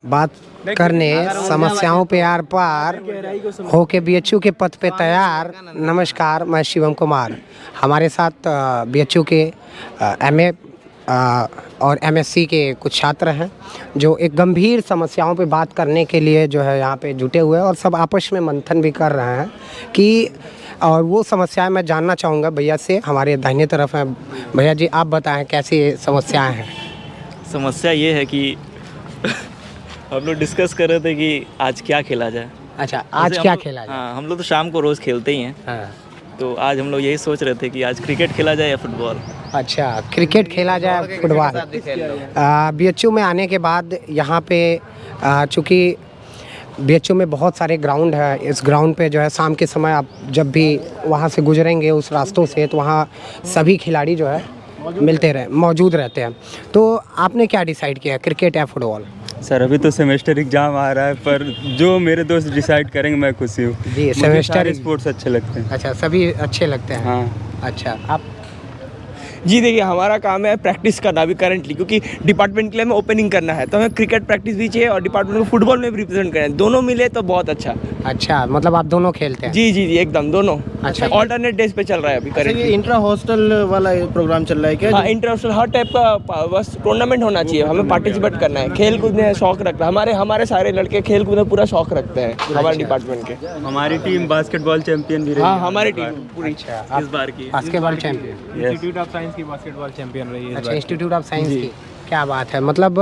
बात करने समस्याओं पे आर पार हो के बीएचयू के पद पे तैयार। नमस्कार, मैं शिवम कुमार। हमारे साथ बीएचयू के एमए और एमएससी के कुछ छात्र हैं जो एक गंभीर समस्याओं पे बात करने के लिए जो है यहाँ पे जुटे हुए हैं और सब आपस में मंथन भी कर रहे हैं कि और वो समस्याएं मैं जानना चाहूँगा भैया से। हमारे दाहिने तरफ हैं भैया जी, आप बताएं कैसी समस्याएं हैं। समस्या ये है कि हम लोग डिस्कस कर रहे थे कि आज क्या खेला जाए। अच्छा, आज क्या खेला जाए? हाँ, हम लोग तो शाम को रोज़ खेलते ही हैं। हाँ। तो आज हम लोग यही सोच रहे थे कि आज क्रिकेट खेला जाए या फुटबॉल। अच्छा, क्रिकेट खेला जाए फुटबॉल। बीएचयू में आने के बाद यहाँ पे चूँकि बीएचयू में बहुत सारे ग्राउंड है, इस ग्राउंड पे जो है शाम के समय आप जब भी वहाँ से गुजरेंगे उस रास्तों से तो वहाँ सभी खिलाड़ी जो है मौजूद रहते हैं। तो आपने क्या डिसाइड किया, क्रिकेट या फुटबॉल? सर अभी तो सेमेस्टर एग्जाम आ रहा है, पर जो मेरे दोस्त डिसाइड करेंगे मैं खुशी हूँ। जी, सेमेस्टर स्पोर्ट्स अच्छे लगते हैं। अच्छा, सभी अच्छे लगते हैं। हाँ। अच्छा, आप? जी देखिए, हमारा काम है प्रैक्टिस करना अभी करंटली, क्योंकि डिपार्टमेंट के लिए हमें ओपनिंग करना है, तो हमें क्रिकेट प्रैक्टिस भी चाहिए और डिपार्टमेंट को फुटबॉल में भी रिप्रेजेंट करना है। दोनों मिले तो बहुत अच्छा। अच्छा, मतलब आप दोनों खेलते हैं? जी जी जी, एकदम दोनों। अच्छा, ऑल्टरनेट डेज पे चल रहा है अभी ये इंट्रा हॉस्टल वाला प्रोग्राम चल रहा है क्या? हाँ, इंटरनेशनल हर टाइप का बस टूर्नामेंट होना चाहिए, हमें पार्टिसिपेट करना है। खेल कूद में शौक रखना है, हमारे सारे लड़के खेल कूद में पूरा शौक रखते हैं हमारे डिपार्टमेंट के। हमारी टीम बास्केटबॉल चैंपियन भी रही। हाँ, हमारी टीम पूरी अच्छा, इस बार की basketball champion. Institute of science की बास्केटबॉल चैंपियन रही है। अच्छा, इंस्टीट्यूट ऑफ साइंस की, क्या बात है। मतलब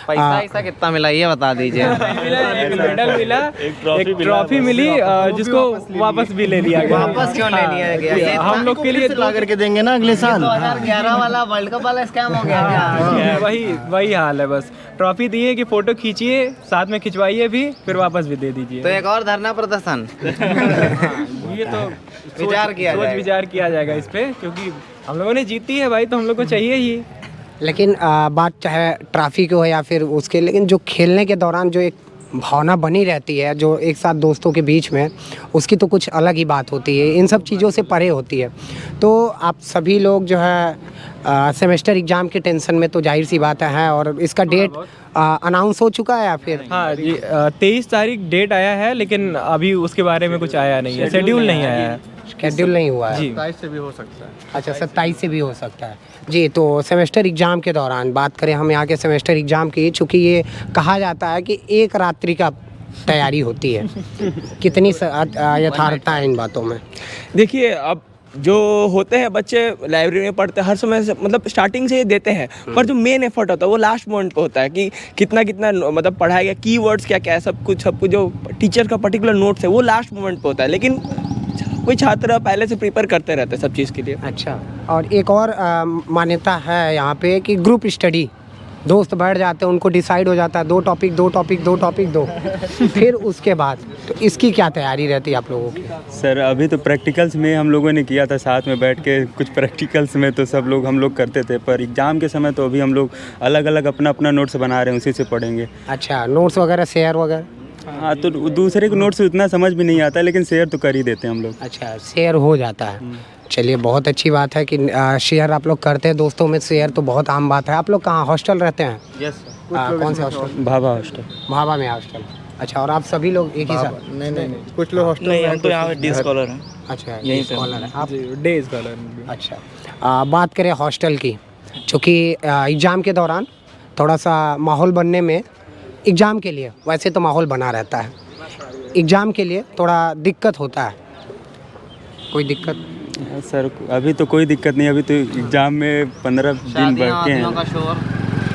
पैसा कितना मिला ये बता दीजिए। एक मेडल मिला, एक ट्रॉफी मिली, जिसको वापस भी ले लिया गया। वापस क्यों ले लिया गया? हम लोग के लिए ला करके देंगे ना अगले साल। 2011 वाला वर्ल्ड कप वाला स्कैम हो गया क्या? वही हाल है। बस ट्रॉफी दी है कि फोटो खींचिए, साथ में खिंचवाइए भी, फिर वापस भी दे दीजिए। तो एक और धरना प्रदर्शन ये तो विचार किया जाएगा इस पे, क्योंकि हम लोगों ने जीती है भाई, तो हम लोग को चाहिए ही। लेकिन बात चाहे ट्रॉफी की हो या फिर उसके, लेकिन जो खेलने के दौरान जो एक भावना बनी रहती है जो एक साथ दोस्तों के बीच में, उसकी तो कुछ अलग ही बात होती है, इन सब चीज़ों से परे होती है। तो आप सभी लोग जो है सेमेस्टर एग्ज़ाम के टेंशन में तो जाहिर सी बात है, और इसका डेट अनाउंस हो चुका है या फिर? हाँ जी, 23 तारीख डेट आया है, लेकिन अभी उसके बारे में कुछ आया नहीं है, शेड्यूल नहीं आया है। शेड्यूल नहीं हुआ है? 27 से भी हो सकता है। अच्छा, 27 से भी हो सकता है जी। तो सेमेस्टर एग्ज़ाम के दौरान बात करें हम यहाँ के सेमेस्टर एग्ज़ाम की, चूँकि ये कहा जाता है कि एक रात्रि का तैयारी होती है, कितनी यथार्थता है इन बातों में? देखिए, अब जो होते हैं बच्चे लाइब्रेरी में पढ़ते हैं हर समय से, मतलब स्टार्टिंग से ही देते हैं, पर जो मेन एफर्ट होता है वो लास्ट मोमेंट पे होता है कि कितना मतलब पढ़ाया गया, कीवर्ड्स क्या क्या है, सब कुछ जो टीचर का पर्टिकुलर नोट्स है वो लास्ट मोमेंट पे होता है। लेकिन कोई छात्र पहले से प्रिपेयर करते रहते हैं सब चीज़ के लिए। अच्छा, और एक और मान्यता है यहाँ पे कि ग्रुप स्टडी, दोस्त बैठ जाते हैं, उनको डिसाइड हो जाता है 2 टॉपिक दो फिर उसके बाद तो इसकी क्या तैयारी रहती है आप लोगों की? सर अभी तो प्रैक्टिकल्स में हम लोगों ने किया था साथ में बैठ के, कुछ प्रैक्टिकल्स में तो सब लोग हम लोग करते थे, पर एग्ज़ाम के समय तो अभी हम लोग अलग अलग अपना नोट्स बना रहे हैं, उसी से पढ़ेंगे। अच्छा, नोट्स वगैरह शेयर वगैरह? हाँ, तो दूसरे के नोट्स उतना समझ भी नहीं आता, लेकिन शेयर तो कर ही देते हैं हम लोग। अच्छा, शेयर हो जाता है। चलिए, बहुत अच्छी बात है कि शेयर आप लोग करते हैं, दोस्तों में शेयर तो बहुत आम बात है। आप लोग कहाँ हॉस्टल रहते हैं? यस। कौन से हॉस्टल? भाभा हॉस्टल। भाभा में हॉस्टल। अच्छा, और आप सभी लोग एक ही साथ? नहीं, कुछ लोग हॉस्टल नहीं, हम तो यहाँ पे डे स्कॉलर हैं। अच्छा, यहीं पे स्कॉलर है आप? Day scholar. अच्छा, बात करें हॉस्टल की, चूँकि एग्ज़ाम के दौरान थोड़ा सा माहौल बनने में, एग्ज़ाम के लिए वैसे तो माहौल बना रहता है, एग्ज़ाम के लिए थोड़ा दिक्कत होता है, कोई दिक्कत? सर अभी तो कोई दिक्कत नहीं, अभी तो एग्ज़ाम में 15 दिन बाकी हैं।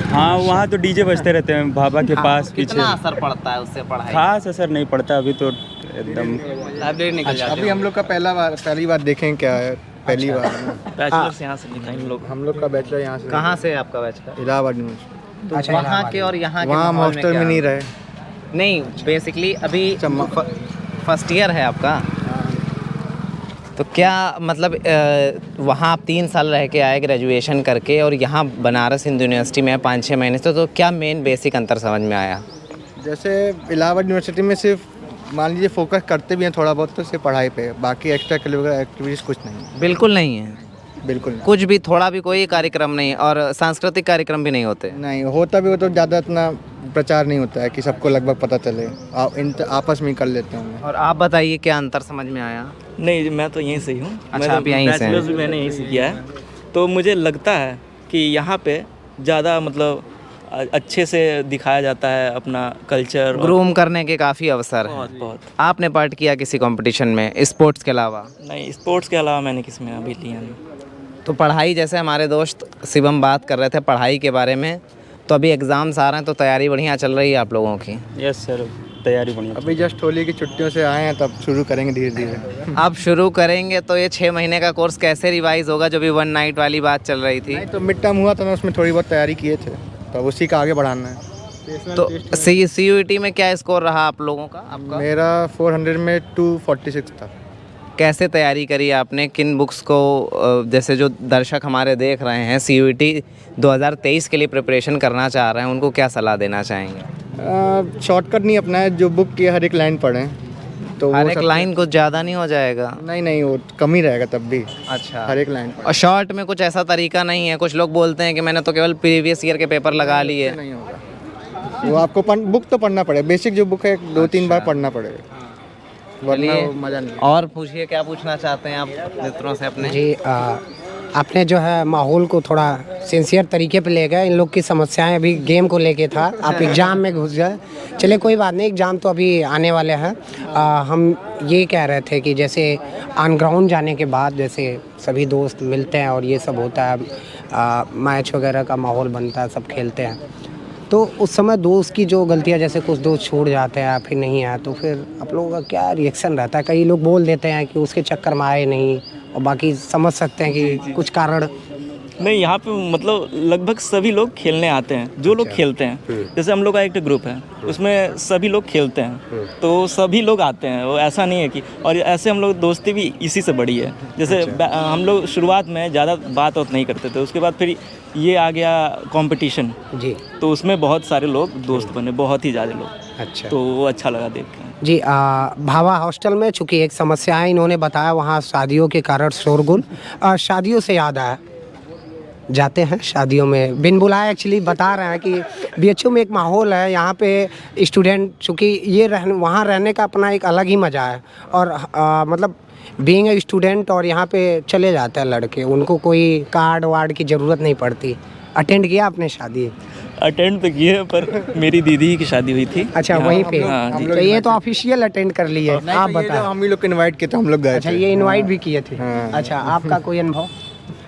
हाँ, वहाँ तो डीजे बजते रहते हैं भाभा के पास पीछे। कितना असर पड़ता है उससे पढ़ाई? खास असर नहीं पड़ता अभी तो एकदम। लाइब्रेरी निकल जाते अभी हम लोग का पहली बार देखें क्या है, पहली बार बैचलर्स यहाँ से लिखा हम लोग का बैचलर यहाँ से। कहाँ से आपका बैचलर? इलाहाबाद यूनिवर्सिटी। तो अच्छा, वहाँ के और यहाँ के वहाँ हम माहौल में हॉस्टल में क्या? नहीं रहे। नहीं, बेसिकली अभी फर्स्ट ईयर है आपका, तो क्या मतलब वहाँ आप 3 साल रह के आए ग्रेजुएशन करके, और यहाँ बनारस हिंदू यूनिवर्सिटी में 5-6 महीने से, तो क्या मेन बेसिक अंतर समझ में आया? जैसे इलाहाबाद यूनिवर्सिटी में सिर्फ मान लीजिए फोकस करते भी हैं थोड़ा बहुत तो सिर्फ पढ़ाई पे, बाकी एक्स्ट्रा करिकुलर एक्टिविटीज़ कुछ नहीं। बिल्कुल नहीं है। बिल्कुल नहीं। कुछ भी थोड़ा भी कोई कार्यक्रम नहीं, और सांस्कृतिक कार्यक्रम भी नहीं होते? नहीं होता भी हो तो ज़्यादा इतना प्रचार नहीं होता है कि सबको लगभग पता चले, आपस में ही कर लेते हैं। और आप बताइए क्या अंतर समझ में आया? नहीं, मैं तो यहीं से ही हूँ। अच्छा, आप यहीं से हैं। बैचलर्स भी मैंने यहीं से किया है, तो मुझे लगता है कि यहाँ पे ज़्यादा मतलब अच्छे से दिखाया जाता है अपना कल्चर। ग्रूम करने के काफ़ी अवसर हैं। बहुत बहुत। आपने पार्ट किया किसी कंपटीशन में स्पोर्ट्स के अलावा? नहीं, स्पोर्ट्स के अलावा मैंने किसी में अभी लिया नहीं। तो पढ़ाई, जैसे हमारे दोस्त शिवम बात कर रहे थे पढ़ाई के बारे में, तो अभी एग्ज़ाम्स आ रहे हैं तो तैयारी बढ़िया चल रही है आप लोगों की? यस सर, तैयारी बढ़िया। अभी जस्ट होली की छुट्टियों से आए हैं, तब शुरू करेंगे धीरे धीरे। आप शुरू करेंगे तो ये 6 महीने का कोर्स कैसे रिवाइज होगा, जो भी 1 नाइट वाली बात चल रही थी? नहीं तो मिड टर्म हुआ था ना, उसमें थोड़ी बहुत तैयारी किए थे, तो उसी का आगे बढ़ाना है। तो CUET में क्या स्कोर रहा आप लोगों का? आपका मेरा 400 में 246 था। कैसे तैयारी करी आपने? किन बुक्स को, जैसे जो दर्शक हमारे देख रहे हैं CUET 2023 के लिए प्रिपरेशन करना चाह रहे हैं, उनको क्या सलाह देना चाहेंगे? शॉर्टकट नहीं अपना है, जो बुक की हर एक लाइन पढ़ें तो हर वो एक सब- लाइन कुछ ज़्यादा नहीं हो जाएगा? नहीं वो कम ही रहेगा तब भी, अच्छा। हर एक लाइन और शॉर्ट में कुछ ऐसा तरीका नहीं है? कुछ लोग बोलते हैं कि मैंने तो केवल प्रीवियस ईयर के पेपर लगा लिए। नहीं होगा वो, आपको बुक तो पढ़ना पड़ेगा, बेसिक जो बुक है 2-3 बार पढ़ना पड़ेगा, वरना चलिए, वो मज़ा नहीं है। और पूछिए क्या पूछना चाहते हैं आप मित्रों से अपने? जी आपने जो है माहौल को थोड़ा सिंसियर तरीके पे ले गए। इन लोग की समस्याएं अभी गेम को लेके था, आप एग्ज़ाम में घुस गए। चलिए कोई बात नहीं, एग्ज़ाम तो अभी आने वाले हैं। हम ये कह रहे थे कि जैसे ऑन ग्राउंड जाने के बाद जैसे सभी दोस्त मिलते हैं और ये सब होता है, मैच वगैरह का माहौल बनता है, सब खेलते हैं, तो उस समय दोस्त की जो गलतियां, जैसे कुछ दोस्त छोड़ जाते हैं फिर नहीं आए, तो फिर आप लोगों का क्या रिएक्शन रहता है? कई लोग बोल देते हैं कि उसके चक्कर में आए नहीं, और बाकी समझ सकते हैं कि कुछ कारण। नहीं, यहाँ पे मतलब लगभग सभी लोग खेलने आते हैं, जो लोग खेलते हैं। जैसे हम लोग का एक ग्रुप है, उसमें सभी लोग खेलते हैं, तो सभी लोग आते हैं। वो ऐसा नहीं है कि, और ऐसे हम लोग दोस्ती भी इसी से बढ़ी है। जैसे हम लोग शुरुआत में ज़्यादा बात नहीं करते थे, उसके बाद फिर ये आ गया कंपटीशन जी तो उसमें बहुत सारे लोग दोस्त बने, बहुत ही ज़्यादा लोग। अच्छा तो वो अच्छा लगा देख के। जी भावा हॉस्टल में चूँकि एक समस्या है, इन्होंने बताया वहाँ शादियों के कारण शोरगुल। शादियों से याद आया, जाते हैं शादियों में बिन बुलाए, एक्चुअली बता रहे हैं कि BHU में एक माहौल है यहाँ पे। स्टूडेंट चूँकि ये वहाँ रहने का अपना एक अलग ही मज़ा है, और मतलब बीइंग ए स्टूडेंट, और यहाँ पे चले जाते हैं लड़के, उनको कोई कार्ड वार्ड की ज़रूरत नहीं पड़ती। अटेंड किया आपने शादी? अटेंड तो किए, पर मेरी दीदी की शादी हुई थी। अच्छा, यहाँ- वहीं पे। हाँ जी। तो ये तो ऑफिशियल अटेंड कर लिए, आप बताएं। हम ही लोग को इनवाइट किए थे, हम लोग गए अच्छा, थे। ये इनवाइट भी किए थे। हाँ। अच्छा, आपका कोई अनुभव?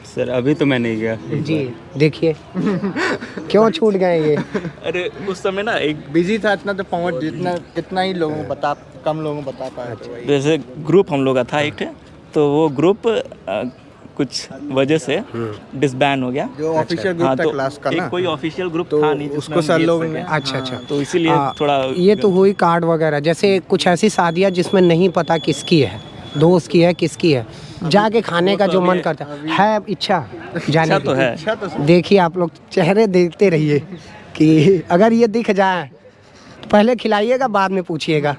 सर अभी तो मैं नहीं गया। जी देखिए क्यों छूट गए ये? अरे उस समय ना एक बिजी था इतना, तो पहुँच जितना कितना ही लोगों को बता, कम लोगों को बता पाए। तो जैसे ग्रुप हम लोग का था एक ठे, तो वो ग्रुप कुछ वजह से डिसबैंड हो गया। जो ऑफिशियल ग्रुप हाँ, था तो क्लास का एक ना, कोई ऑफिशियल ग्रुप तो था नहीं जिसमें उसको हम सर खेल लोग सकें। ने- अच्छा अच्छा। तो इसीलिए थोड़ा ये तो हुई कार्ड वगैरह। जैसे कुछ ऐसी शादियाँ जिसमें नहीं पता किसकी है, दोस्त की है किसकी है, जाके खाने का जो मन करता है इच्छा जाने तो है। की। देखिए आप लोग चेहरे देखते रहिए कि अगर ये दिख जाए तो पहले खिलाइएगा, बाद में पूछिएगा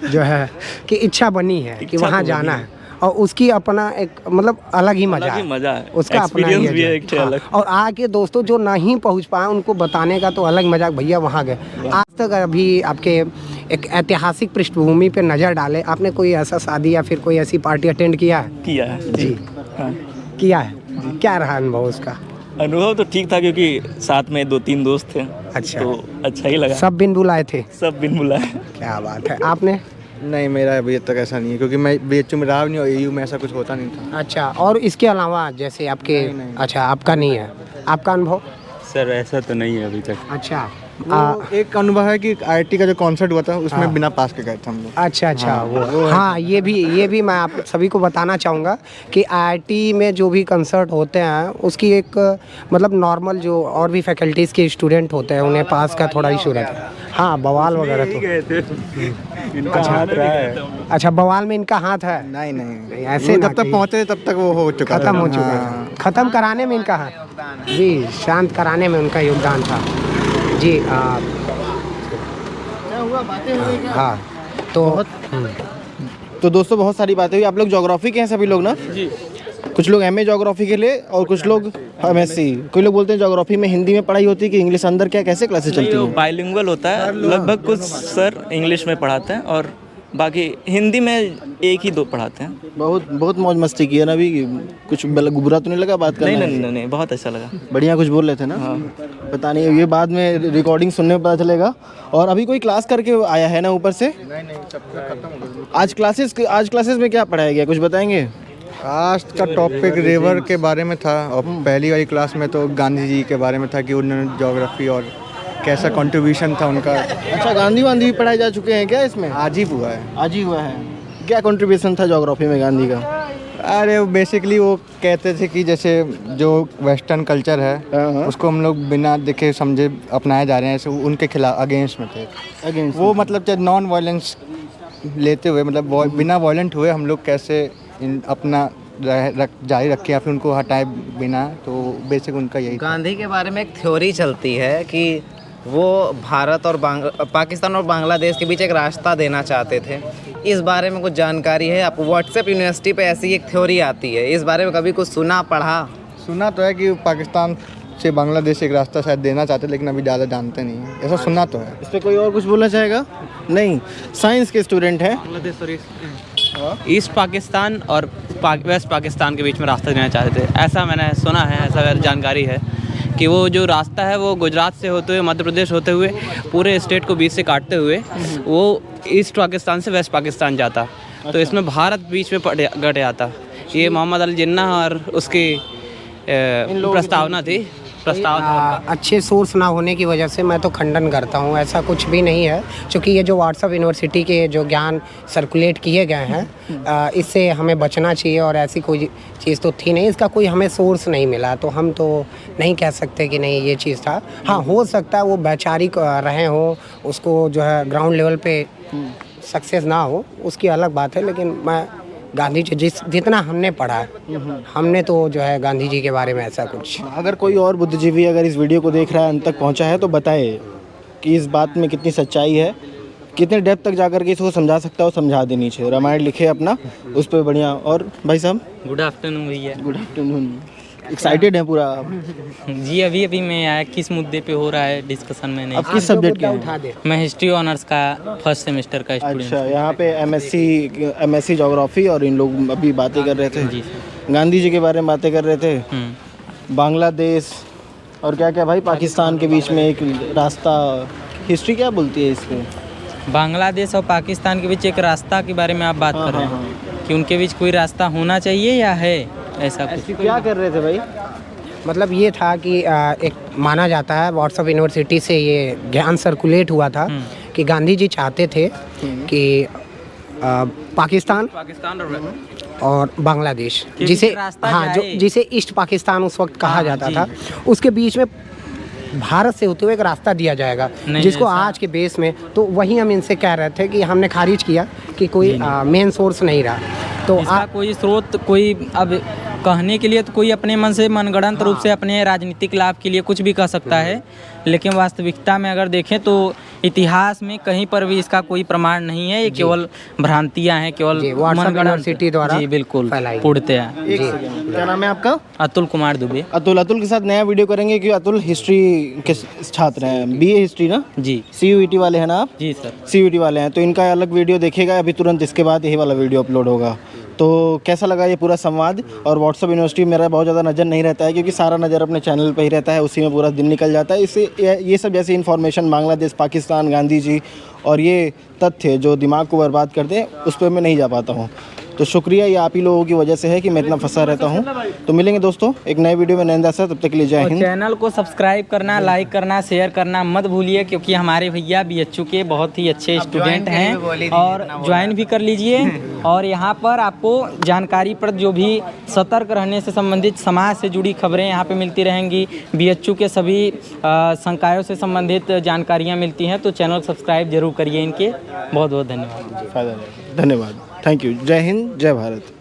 जो है कि इच्छा बनी है कि इच्छा वहाँ तो जाना बनी है, और उसकी अपना एक मतलब अलग ही मजा अलग ही है। मजा है, उसका अपना ही एक्सपीरियंस भी है है। एक ठे हाँ, अलग। और आके दोस्तों जो नहीं पहुंच पाए उनको बताने का तो अलग मजाक, भैया वहाँ गए। आज तक अभी आपके एक ऐतिहासिक पृष्ठभूमि पे नज़र डाले, आपने कोई ऐसा शादी या फिर कोई ऐसी पार्टी अटेंड किया है? किया है जी। हाँ। किया है। क्या रहा अनुभव उसका? अनुभव तो ठीक था, क्योंकि साथ में 2-3 दोस्त थे। अच्छा। तो अच्छा ही लगा। सब बिन बुलाए थे? सब बिन बुलाए। क्या बात है। आपने? नहीं, मेरा अभी तक ऐसा नहीं है, क्योंकि मैं BHU में रहा भी नहीं और AU में ऐसा कुछ होता नहीं था। अच्छा, और इसके अलावा जैसे आपके नहीं। अच्छा आपका नहीं है, आपका अनुभव? सर ऐसा तो नहीं है अभी तक। अच्छा वो एक अनुभव है कि IIT का जो कॉन्सर्ट हुआ था उसमें बिना पास के गए थे हम लोग। अच्छा अच्छा वो हाँ, ये भी मैं आप सभी को बताना चाहूँगा कि IIT में जो भी कंसर्ट होते हैं उसकी एक मतलब नॉर्मल जो और भी फैकल्टीज़ के स्टूडेंट होते हैं उन्हें पास का थोड़ा इशू रहता है। हाँ, बवाल वगैरह तो गए थे, इनका हाथ रहा है। अच्छा, बवाल में इनका हाथ है? नहीं नहीं, ऐसे वो ना जब तक कि- पहुँचे तब तक वो हो चुका था। खत्म हो चुका हाँ। है। खत्म कराने में इनका हाथ जी, शांत कराने में उनका योगदान था जी। हाँ तो तो दोस्तों बहुत सारी बातें हुई। आप लोग ज्योग्राफी के हैं सभी लोग ना? जी। कुछ लोग एमए ज्योग्राफी के लिए और कुछ लोग एमएससी। कोई लोग बोलते हैं ज्योग्राफी में हिंदी में पढ़ाई होती है कि इंग्लिश अंदर, क्या कैसे क्लासेस चलती हैं? बाइलिंगुअल होता है, लगभग कुछ सर इंग्लिश में पढ़ाते हैं और बाकी हिंदी में एक ही दो पढ़ाते हैं। बहुत मौज मस्ती की है ना अभी, कुछ बुरा तो नहीं लगा बात करने? नहीं, बहुत अच्छा लगा। बढ़िया कुछ बोल रहे थे ना? पता नहीं, ये बाद में रिकॉर्डिंग सुनने में पता चलेगा। और अभी कोई क्लास करके आया है ना ऊपर से? नहीं, आज क्लासेस में क्या पढ़ाया गया, कुछ बताएंगे? आज का टॉपिक रिवर के बारे में था और पहली वाली क्लास में तो गांधी जी के बारे में था कि उन्होंने ज्योग्राफी और कैसा कंट्रीब्यूशन था उनका। अच्छा, गांधी भी पढ़ाए जा चुके हैं क्या इसमें? आज ही हुआ है। क्या कंट्रीब्यूशन था ज्योग्राफी में गांधी का? अरे बेसिकली वो कहते थे कि जैसे जो वेस्टर्न कल्चर है उसको हम लोग बिना देखे समझे अपनाए जा रहे हैं, ऐसे उनके खिलाफ अगेंस्ट में थे। वो मतलब चाहे नॉन वायलेंस लेते हुए, मतलब बिना वायलेंट हुए हम लोग कैसे अपना जारी रखें या फिर उनको हटाए बिना, तो बेसिक उनका यही। गांधी के बारे में एक थ्योरी चलती है कि वो भारत और पाकिस्तान और बांग्लादेश के बीच एक रास्ता देना चाहते थे। इस बारे में कुछ जानकारी है? आप व्हाट्सएप यूनिवर्सिटी पे ऐसी एक थ्योरी आती है, इस बारे में कभी कुछ सुना पढ़ा? सुना तो है कि पाकिस्तान से बांग्लादेश एक रास्ता शायद देना चाहते, लेकिन अभी ज़्यादा जानते नहीं है, ऐसा सुना तो है। इस पर कोई और कुछ बोलना चाहेगा? नहीं, साइंस के स्टूडेंट हैं। ईस्ट पाकिस्तान और वेस्ट पाकिस्तान के बीच में रास्ता देना चाहते थे, ऐसा मैंने सुना है, ऐसा जानकारी है कि वो जो रास्ता है वो गुजरात से होते हुए मध्य प्रदेश होते हुए पूरे स्टेट को बीच से काटते हुए वो ईस्ट पाकिस्तान से वेस्ट पाकिस्तान जाता। तो इसमें भारत बीच में गट आता। ये मोहम्मद अली जिन्ना और उसकी प्रस्तावना थी। अच्छे सोर्स ना होने की वजह से मैं तो खंडन करता हूँ, ऐसा कुछ भी नहीं है। क्योंकि ये जो व्हाट्सएप यूनिवर्सिटी के जो ज्ञान सर्कुलेट किए गए हैं इससे हमें बचना चाहिए, और ऐसी कोई चीज़ तो थी नहीं, इसका कोई हमें सोर्स नहीं मिला, तो हम तो नहीं कह सकते कि नहीं ये चीज़ था। हाँ, हो सकता है वो वैचारिक रहे हो, उसको जो है ग्राउंड लेवल पे सक्सेस ना हो, उसकी अलग बात है। लेकिन मैं गांधी जी जितना हमने पढ़ा है, हमने तो जो है गांधी जी के बारे में ऐसा कुछ। अगर कोई और बुद्धिजीवी अगर इस वीडियो को देख रहा है, अंत तक पहुंचा है, तो बताए कि इस बात में कितनी सच्चाई है, कितने डेप्थ तक जाकर के इसको समझा सकता है, समझा देनी चाहिए। रामायण लिखे अपना, उस पर बढ़िया। और भाई साहब, गुड आफ्टरनून भैया। Good afternoon. एक्साइटेड हैं पूरा जी? अभी मैं आया, किस मुद्दे पे हो रहा है डिस्कशन में? नहीं, अब किस सब्जेक्ट का? मैं हिस्ट्री ऑनर्स का फर्स्ट सेमेस्टर का स्टूडेंट। अच्छा, यहाँ पे एमएससी ज्योग्राफी, और इन लोग अभी बातें कर रहे थे जी, गांधी जी के बारे में बातें कर रहे थे, बांग्लादेश और क्या क्या भाई पाकिस्तान के बीच में एक रास्ता। हिस्ट्री क्या बोलती है इसको? बांग्लादेश और पाकिस्तान के बीच एक रास्ता के बारे में आप बात कर रहे हैं कि उनके बीच कोई रास्ता होना चाहिए या है, ऐसा कुछ? क्या कर रहे थे भाई? मतलब ये था कि एक माना जाता है व्हाट्सएप यूनिवर्सिटी से ये ज्ञान सर्कुलेट हुआ था कि गांधी जी चाहते थे कि पाकिस्तान और बांग्लादेश, जिसे जिसे ईस्ट पाकिस्तान उस वक्त कहा जाता था, उसके बीच में भारत से होते हुए एक रास्ता दिया जाएगा, जिसको आज के बेस में, तो वही हम इनसे कह रहे थे कि हमने खारिज किया कि कोई मेन सोर्स नहीं रहा। तो इसका कोई स्रोत, कोई अब कहने के लिए तो कोई अपने मन से मनगढ़ंत रूप से अपने राजनीतिक लाभ के लिए कुछ भी कह सकता है, लेकिन वास्तविकता में अगर देखें तो इतिहास में कहीं पर भी इसका कोई प्रमाण नहीं है। ये केवल भ्रांतियां हैं, केवल यूनिवर्सिटी द्वारा जी बिल्कुल पूर्णतया। क्या नाम है आपका? अतुल कुमार दुबे। अतुल के साथ नया वीडियो करेंगे कि अतुल हिस्ट्री के छात्र हैं, बीए हिस्ट्री ना जी, CUET वाले हैं ना आप? जी सर, CUET वाले हैं, तो इनका अलग वीडियो देखेगा अभी तुरंत, इसके बाद यही वाला वीडियो अपलोड होगा। तो कैसा लगा ये पूरा संवाद? और व्हाट्सएप यूनिवर्सिटी में मेरा बहुत ज़्यादा नज़र नहीं रहता है, क्योंकि सारा नज़र अपने चैनल पे ही रहता है, उसी में पूरा दिन निकल जाता है। इससे ये सब जैसी इन्फॉर्मेशन बांग्लादेश, पाकिस्तान, गांधी जी और ये तथ्य जो दिमाग को बर्बाद करते हैं, उस पर मैं नहीं जा पाता हूँ। तो शुक्रिया, ये आप ही लोगों की वजह से है कि मैं इतना फंसा रहता हूँ। तो मिलेंगे दोस्तों एक नए वीडियो में नए अंदाज से, तब तक के लिए जय हिंद। चैनल को सब्सक्राइब करना, लाइक करना, शेयर करना मत भूलिए, क्योंकि हमारे भैया BHU के बहुत ही अच्छे स्टूडेंट हैं, और ज्वाइन भी कर लीजिए। और यहाँ पर आपको जानकारी पर जो भी सतर्क रहने से संबंधित, समाज से जुड़ी खबरें यहाँ पे मिलती रहेंगी। BHU के सभी संकायों से संबंधित जानकारियाँ मिलती हैं, तो चैनल सब्सक्राइब जरूर करिए इनके। बहुत बहुत धन्यवाद। धन्यवाद, थैंक यू। जय हिंद, जय भारत।